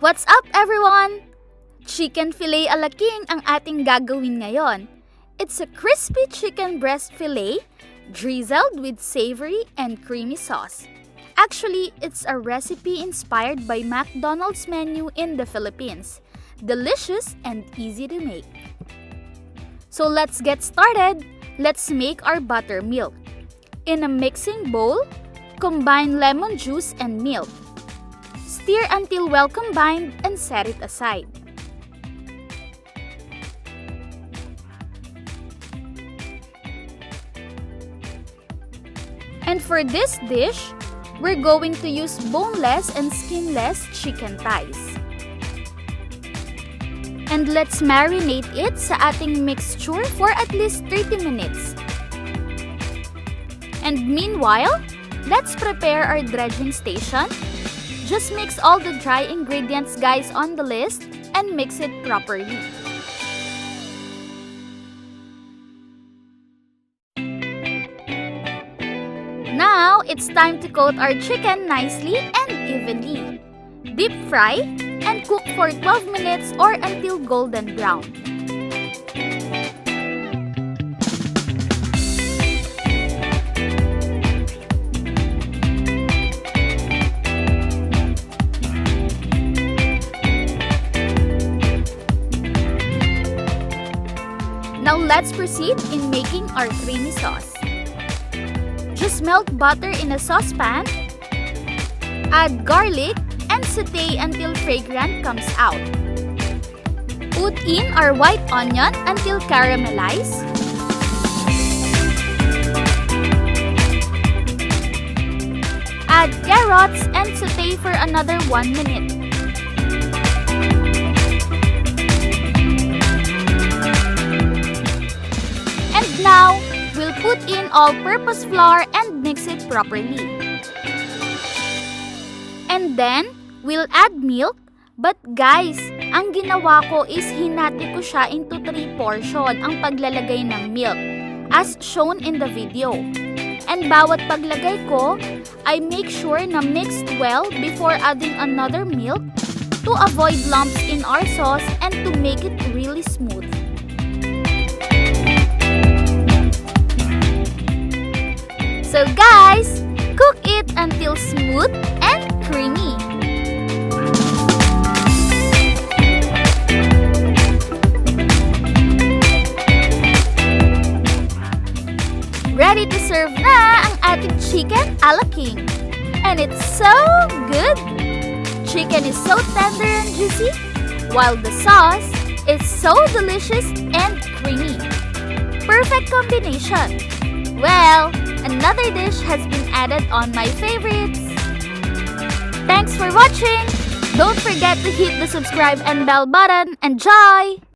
What's up everyone? Chicken fillet a la king ang ating gagawin ngayon. It's a crispy chicken breast fillet, drizzled with savory and creamy sauce. Actually, it's a recipe inspired by McDonald's menu in the Philippines. Delicious and easy to make. So let's get started. Let's make our buttermilk. In a mixing bowl, combine lemon juice and milk. Stir until well combined and set it aside. And for this dish, we're going to use boneless and skinless chicken thighs. And let's marinate it sa ating mixture for at least 30 minutes. And meanwhile, let's prepare our dredging station. Just mix all the dry ingredients guys on the list and mix it properly. Now, it's time to coat our chicken nicely and evenly. Deep fry and cook for 12 minutes or until golden brown. Now let's proceed in making our creamy sauce. Just melt butter in a saucepan, add garlic, and saute until fragrance comes out. Put in our white onion until caramelized. Add carrots and saute for another 1 minute. And now, we'll put in all-purpose flour and mix it properly. And then, we'll add milk. But guys, ang ginawa ko is hinati ko siya into 3 portion ang paglalagay ng milk, as shown in the video. And bawat paglagay ko, I make sure na mixed well before adding another milk to avoid lumps in our sauce and to make it really smooth. So guys, cook it until smooth and creamy. Ready to serve na ang ating chicken a la king. And it's so good! Chicken is so tender and juicy, while the sauce is so delicious and creamy. Perfect combination. Well, another dish has been added on my favorites. Thanks for watching! Don't forget to hit the subscribe and bell button. Enjoy!